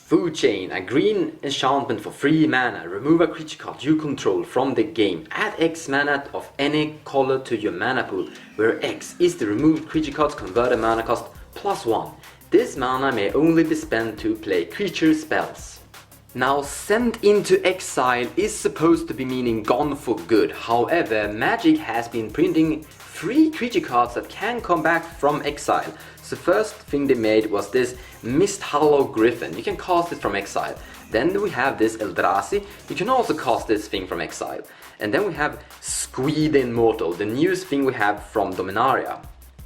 Food Chain, a green enchantment for 3 mana. Remove a creature card you control from the game. Add X mana of any color to your mana pool, where X is the removed creature card's converted mana cost +1. This mana may only be spent to play creature spells. Now, sent into exile is supposed to be meaning gone for good. However, Magic has been printing 3 creature cards that can come back from exile. So first thing they made was this Misthallow Griffin. You can cast it from exile. Then we have this Eldrazi. You can also cast this thing from exile. And then we have Squee the Immortal, the newest thing we have from Dominaria.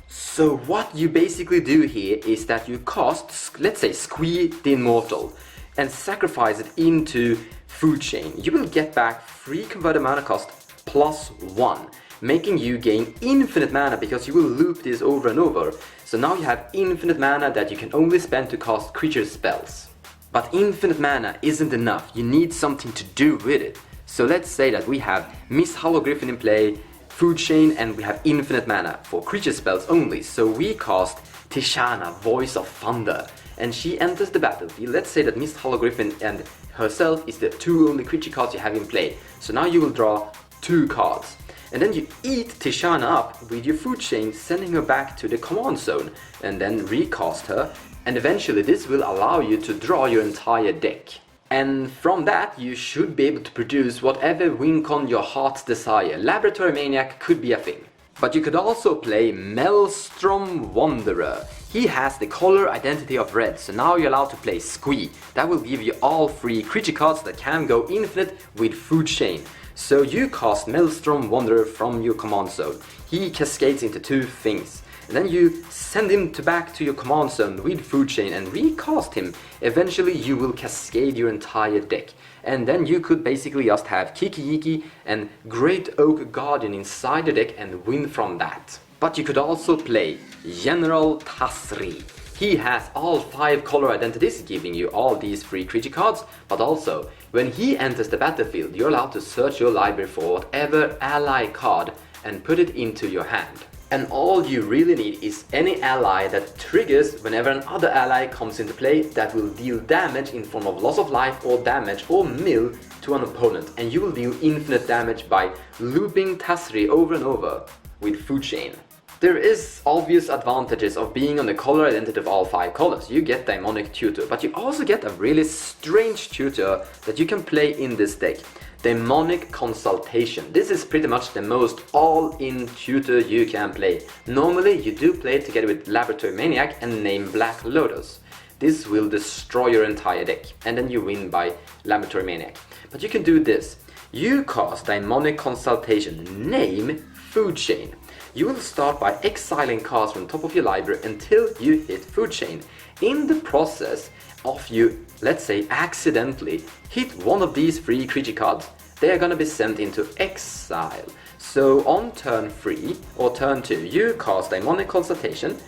So what you basically do here is that you cast, let's say, Squee the Immortal and sacrifice it into Food Chain. You will get back 3 converted mana cost +1. Making you gain infinite mana because you will loop this over and over. So now you have infinite mana that you can only spend to cast creature spells. But infinite mana isn't enough, you need something to do with it. So let's say that we have Misthallow Griffin in play, Food Chain, and we have infinite mana for creature spells only. So we cast Tishana, Voice of Thunder, and she enters the battlefield. Let's say that Misthallow Griffin and herself is the 2 only creature cards you have in play. So now you will draw 2 cards. And then you eat Tishana up with your Food Chain, sending her back to the command zone, and then recast her, and eventually this will allow you to draw your entire deck. And from that you should be able to produce whatever win con your heart's desire. Laboratory Maniac could be a thing. But you could also play Maelstrom Wanderer. He has the color identity of red, so now you're allowed to play Squee. That will give you all 3 creature cards that can go infinite with Food Chain. So you cast Maelstrom Wanderer from your command zone. He cascades into 2 things. And then you send him back to your command zone with Food Chain and recast him. Eventually you will cascade your entire deck. And then you could basically just have Kiki Yiki and Great Oak Guardian inside the deck and win from that. But you could also play General Tasri. He has all 5 color identities, giving you all these 3 creature cards, but also, when he enters the battlefield, you're allowed to search your library for whatever ally card and put it into your hand. And all you really need is any ally that triggers whenever another ally comes into play that will deal damage in form of loss of life or damage or mill to an opponent. And you will deal infinite damage by looping Tasri over and over with Food Chain. There is obvious advantages of being on the color identity of all 5 colors. You get Daemonic Tutor, but you also get a really strange tutor that you can play in this deck. Demonic Consultation. This is pretty much the most all-in tutor you can play. Normally you do play it together with Laboratory Maniac and name Black Lotus. This will destroy your entire deck, and then you win by Laboratory Maniac. But you can do this. You cast Demonic Consultation, name Food Chain. You will start by exiling cards from top of your library until you hit Food Chain. In the process of you, let's say, accidentally hit one of these 3 creature cards, they are gonna be sent into exile. So on turn 3 or turn 2, you cast Demonic Consultation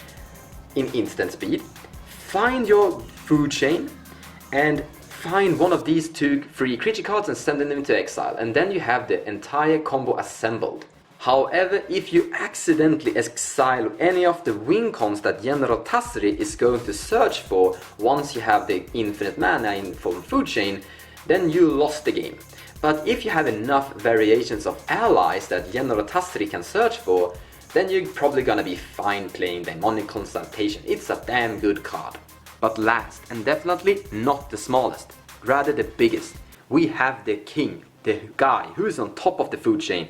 in instant speed, find your Food Chain, and find one of these 3 creature cards and send them into exile. And then you have the entire combo assembled. However, if you accidentally exile any of the win cons that General Tasri is going to search for once you have the infinite mana in from Food Chain, then you lost the game. But if you have enough variations of allies that General Tasri can search for, then you're probably gonna be fine playing Demonic Consultation. It's a damn good card. But last, and definitely not the smallest, rather the biggest, we have the king, the guy who is on top of the Food Chain,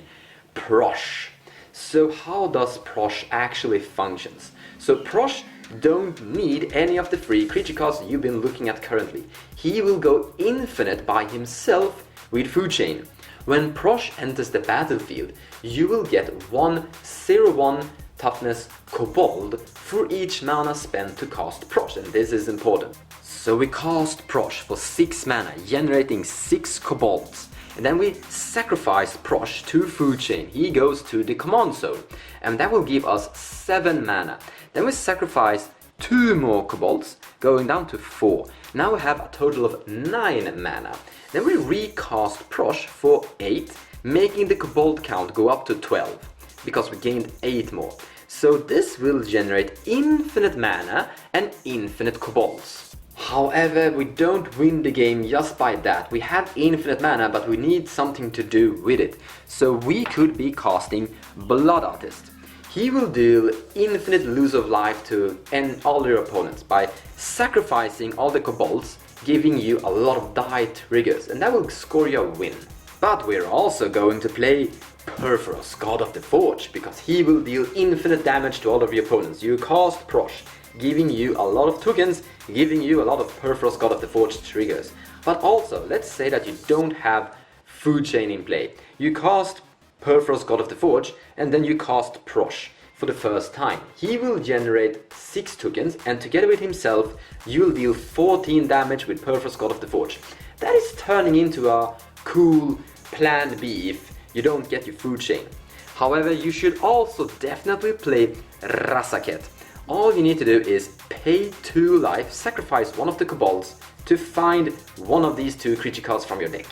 Prossh. So how does Prossh actually functions? So Prossh don't need any of the 3 creature cards you've been looking at currently. He will go infinite by himself with Food Chain. When Prossh enters the battlefield, you will get 1/0/1 toughness kobold for each mana spent to cast Prossh, and this is important. So we cast Prossh for 6 mana, generating 6 kobolds. And then we sacrifice Prossh to Food Chain. He goes to the command zone, and that will give us 7 mana. Then we sacrifice 2 more kobolds, going down to 4. Now we have a total of 9 mana. Then we recast Prossh for 8, making the kobold count go up to 12, because we gained 8 more. So this will generate infinite mana and infinite kobolds. However, we don't win the game just by that. We have infinite mana, but we need something to do with it. So we could be casting Blood Artist. He will deal infinite lose of life to all your opponents by sacrificing all the kobolds, giving you a lot of die triggers, and that will score you a win. But we're also going to play Prossh, God of the Forge, because he will deal infinite damage to all of your opponents. You cast Prossh, giving you a lot of tokens, giving you a lot of Prossh, God of the Forge triggers. But also, let's say that you don't have Food Chain in play. You cast Prossh, God of the Forge, and then you cast Prossh for the first time. He will generate 6 tokens, and together with himself, you'll deal 14 damage with Prossh, God of the Forge. That is turning into a cool plan B if you don't get your Food Chain. However, you should also definitely play Rasaket. All you need to do is pay 2 life, sacrifice one of the kobolds to find one of these 2 creature cards from your deck.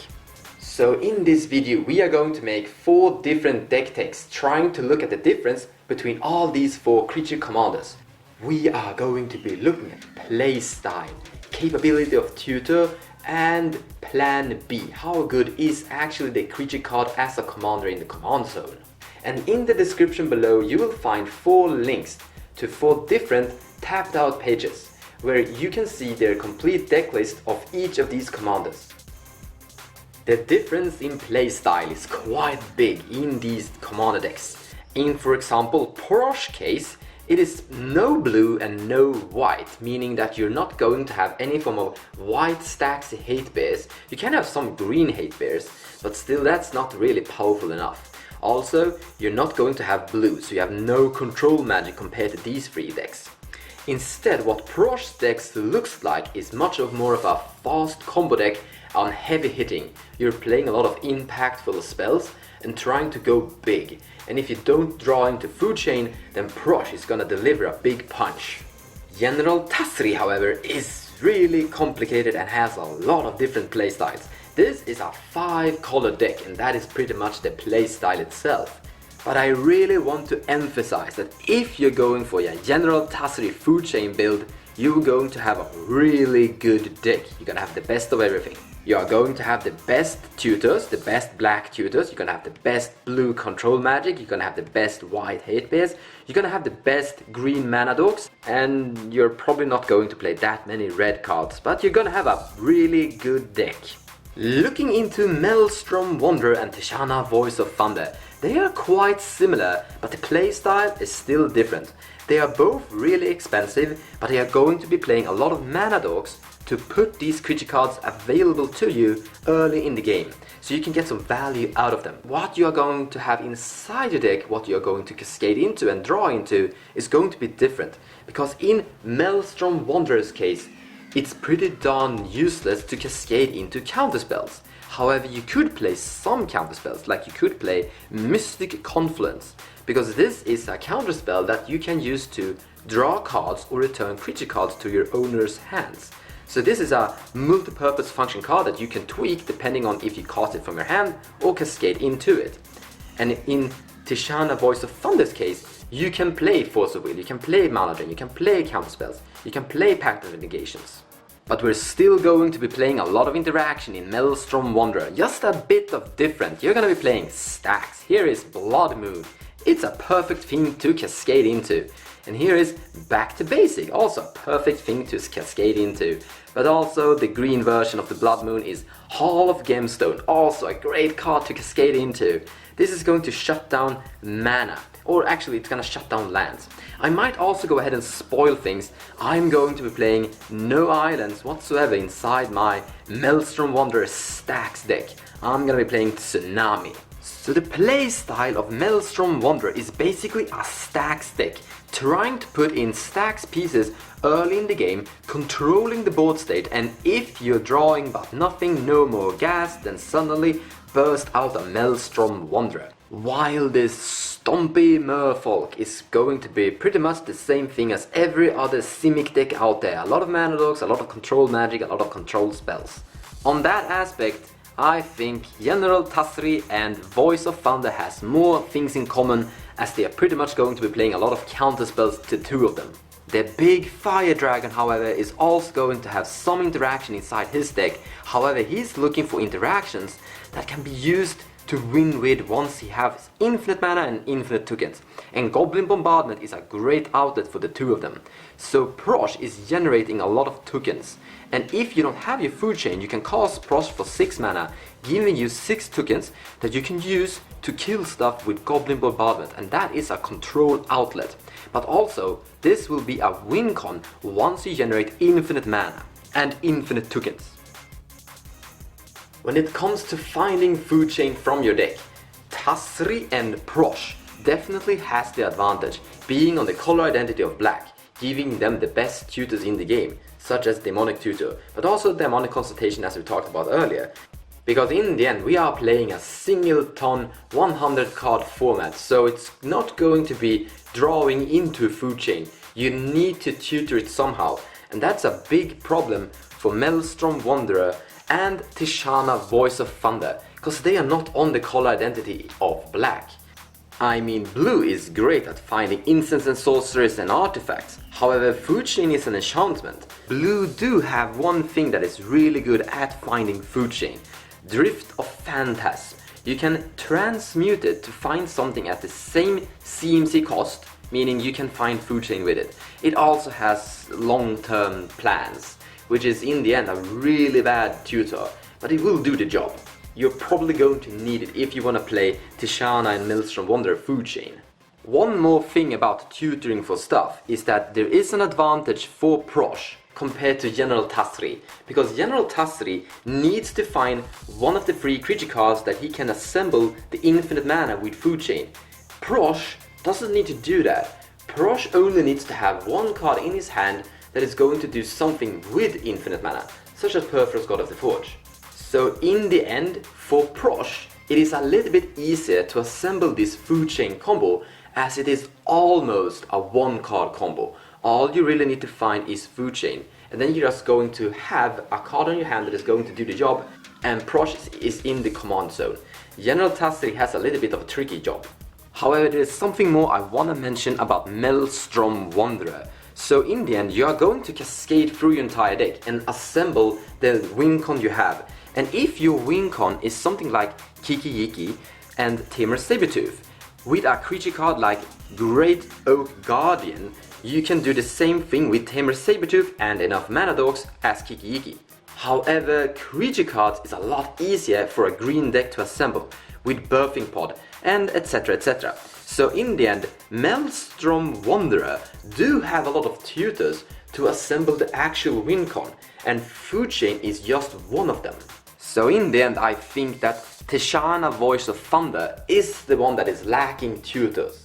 So in this video we are going to make 4 different deck takes, trying to look at the difference between all these 4 creature commanders. We are going to be looking at playstyle, capability of tutor, and plan B. How good is actually the creature card as a commander in the command zone? And in the description below you will find 4 links to 4 different tapped out pages where you can see their complete deck list of each of these commanders. The difference in playstyle is quite big in these commander decks. In, for example, Prossh case, it is no blue and no white, meaning that you're not going to have any form of white stacks hate bears. You can have some green hate bears, but still that's not really powerful enough. Also, you're not going to have blue, so you have no control magic compared to these 3 decks. Instead, what Prossh decks looks like is much more of a fast combo deck on heavy hitting. You're playing a lot of impactful spells and trying to go big. And if you don't draw into Food Chain, then Prossh is gonna deliver a big punch. General Tasri, however, is really complicated and has a lot of different playstyles. This is a 5-color deck, and that is pretty much the playstyle itself. But I really want to emphasize that if you're going for a General Tasri Food Chain build, you're going to have a really good deck. You're gonna have the best of everything. You are going to have the best tutors, the best black tutors, you're gonna have the best blue control magic, you're gonna have the best white hate bears, you're gonna have the best green mana dogs, and you're probably not going to play that many red cards, but you're gonna have a really good deck. Looking into Maelstrom Wanderer and Tishana Voice of Thunder, they are quite similar, but the playstyle is still different. They are both really expensive, but they are going to be playing a lot of mana dogs to put these creature cards available to you early in the game, so you can get some value out of them. What you are going to have inside your deck, what you are going to cascade into and draw into, is going to be different, because in Maelstrom Wanderer's case, it's pretty darn useless to cascade into counterspells. However, you could play some counterspells, like you could play Mystic Confluence, because this is a counterspell that you can use to draw cards or return creature cards to your owner's hands. So this is a multi-purpose function card that you can tweak depending on if you cast it from your hand or cascade into it. And in Tishana Voice of Thunder's case, you can play Force of Will, you can play Mana Drain, you can play counterspells, you can play Pact of Negations. But we're still going to be playing a lot of interaction in Maelstrom Wanderer, just a bit of different. You're gonna be playing stacks. Here is Blood Moon. It's a perfect thing to cascade into. And here is Back to Basic, also a perfect thing to cascade into. But also the green version of the Blood Moon is Hall of Gemstone, also a great card to cascade into. This is going to shut down mana, or actually it's gonna shut down lands. I might also go ahead and spoil things. I'm going to be playing no islands whatsoever inside my Maelstrom Wanderer stacks deck. I'm gonna be playing Tsunami. So the playstyle of Maelstrom Wanderer is basically a stacks deck, trying to put in stacks pieces early in the game, controlling the board state, and if you're drawing but nothing, no more gas, then suddenly burst out a Maelstrom Wanderer. While this stompy merfolk is going to be pretty much the same thing as every other Simic deck out there. A lot of mana dogs, a lot of control magic, a lot of control spells. On that aspect, I think General Tasri and Voice of Thunder has more things in common, as they are pretty much going to be playing a lot of counter spells to 2 of them. The big fire dragon, however, is also going to have some interaction inside his deck. However, he's looking for interactions that can be used to win with once he has infinite mana and infinite tokens. And Goblin Bombardment is a great outlet for the two of them. So Prossh is generating a lot of tokens. And if you don't have your food chain, you can cast Prossh for 6 mana, giving you 6 tokens that you can use to kill stuff with Goblin Bombardment. And that is a control outlet. But also, this will be a win con once you generate infinite mana and infinite tokens. When it comes to finding food chain from your deck, Tasri and Prossh definitely has the advantage, being on the color identity of black, giving them the best tutors in the game, such as Demonic Tutor, but also Demonic Consultation as we talked about earlier. Because in the end we are playing a singleton 100 card format, so it's not going to be drawing into food chain. You need to tutor it somehow, and that's a big problem for Maelstrom Wanderer and Tishana Voice of Thunder, because they are not on the color identity of black. I mean, blue is great at finding instants and sorceries and artifacts. However, food chain is an enchantment. Blue do have one thing that is really good at finding food chain: Drift of Phantasm. You can transmute it to find something at the same CMC cost, meaning you can find food chain with it. It also has long-term plans, which is in the end a really bad tutor, but it will do the job. You're probably going to need it if you want to play Tishana and Maelstrom Wanderer food chain. One more thing about tutoring for stuff is that there is an advantage for Prossh compared to General Tasri, because General Tasri needs to find one of the 3 creature cards that he can assemble the infinite mana with food chain. Prossh doesn't need to do that. Prossh only needs to have one card in his hand that is going to do something with infinite mana, such as Perforos God of the Forge. So in the end, for Prossh, it is a little bit easier to assemble this food chain combo, as it is almost a 1-card combo. All you really need to find is food chain, and then you're just going to have a card on your hand that is going to do the job, and Prossh is in the command zone. General Tasri has a little bit of a tricky job. However, there is something more I want to mention about Maelstrom Wanderer. So in the end, you are going to cascade through your entire deck and assemble the win con you have. And if your win con is something like Kiki Yiki and Tamer Sabertooth, with a creature card like Great Oak Guardian, you can do the same thing with Tamer Sabertooth and enough mana dogs as Kiki Yiki. However, creature cards is a lot easier for a green deck to assemble, with Birthing Pod and etc etc. So in the end, Maelstrom Wanderer do have a lot of tutors to assemble the actual win con, and food chain is just one of them. So in the end, I think that Tishana Voice of Thunder is the one that is lacking tutors.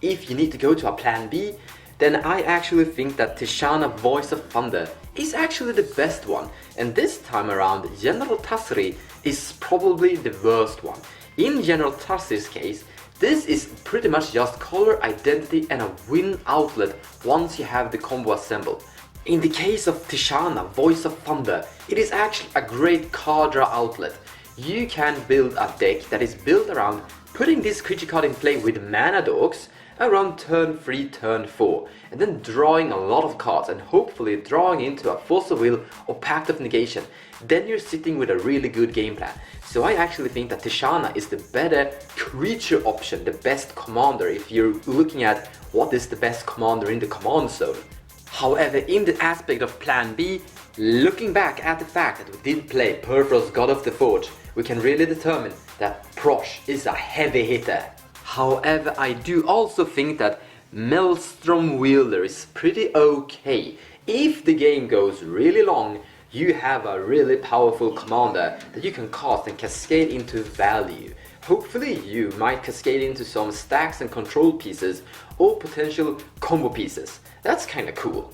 If you need to go to a plan B, then I actually think that Tishana Voice of Thunder is actually the best one, and this time around General Tasri is probably the worst one. In General Tasri's case, this is pretty much just color identity and a win outlet once you have the combo assembled. In the case of Tishana Voice of Thunder, it is actually a great card draw outlet. You can build a deck that is built around putting this creature card in play with mana dogs around turn 3, turn 4, and then drawing a lot of cards and hopefully drawing into a Force of Will or Pact of Negation. Then you're sitting with a really good game plan. So I actually think that Tishana is the better creature option, the best commander if you're looking at what is the best commander in the command zone. However, in the aspect of plan B, looking back at the fact that we did play Perforos God of the Forge, we can really determine that Prossh is a heavy hitter. However, I do also think that Maelstrom Wielder is pretty okay. If the game goes really long, you have a really powerful commander that you can cast and cascade into value. Hopefully you might cascade into some stacks and control pieces or potential combo pieces. That's kinda cool.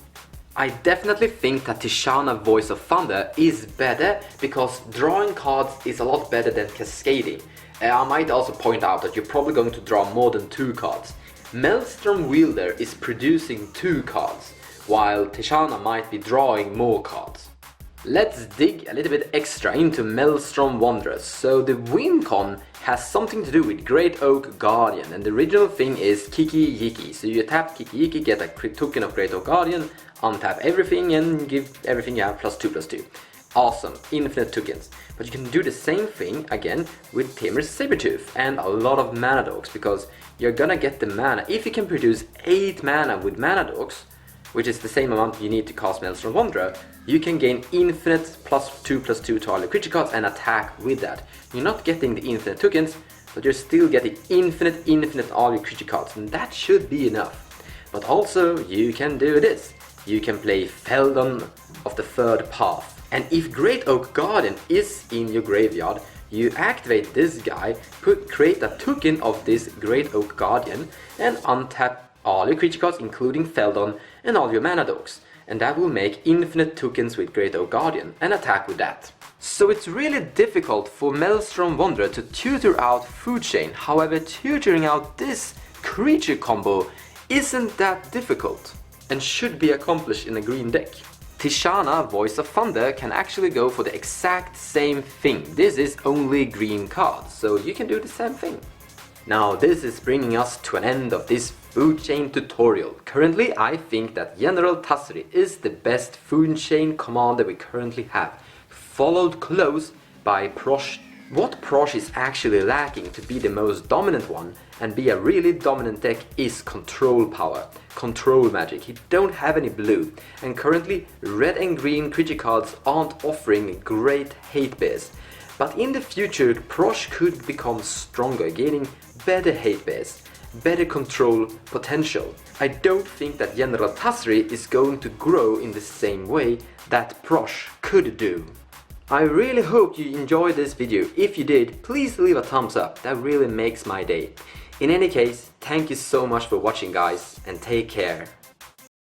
I definitely think that Tishana Voice of Thunder is better because drawing cards is a lot better than cascading. I might also point out that you're probably going to draw more than 2 cards. Maelstrom Wielder is producing 2 cards, while Tishana might be drawing more cards. Let's dig a little bit extra into Maelstrom Wanderer. So the win con has something to do with Great Oak Guardian, and the original thing is Kiki Yiki. So you tap Kiki Yiki, get a token of Great Oak Guardian, untap everything and give everything you have +2/+2. Awesome, infinite tokens. But you can do the same thing again with Tamer's Sabertooth and a lot of mana dogs, because you're gonna get the mana. If you can produce 8 mana with mana dogs, which is the same amount you need to cast Maelstrom Wanderer, you can gain infinite +2/+2 to all your creature cards and attack with that. You're not getting the infinite tokens, but you're still getting infinite all your creature cards, and that should be enough. But also, you can do this. You can play Feldon of the Third Path. And if Great Oak Guardian is in your graveyard, you activate this guy, create a token of this Great Oak Guardian, and untap all your creature cards, including Feldon, and all your mana dogs. And that will make infinite tokens with Great Oak Guardian, and attack with that. So it's really difficult for Maelstrom Wanderer to tutor out Food Chain. However, tutoring out this creature combo isn't that difficult, and should be accomplished in a green deck. Tishana, Voice of Thunder, can actually go for the exact same thing. This is only green cards, so you can do the same thing. Now this is bringing us to an end of this Food Chain tutorial. Currently I think that General Tassri is the best Food Chain commander we currently have, followed close by Prossh. What Prossh is actually lacking to be the most dominant one and be a really dominant deck is control power, control magic. He don't have any blue, and currently red and green creature cards aren't offering great hate bears. But in the future, Prossh could become stronger, gaining better hate bears, better control potential. I don't think that General Tassri is going to grow in the same way that Prossh could do. I really hope you enjoyed this video. If you did, please leave a thumbs up, that really makes my day. In any case, thank you so much for watching guys, and take care.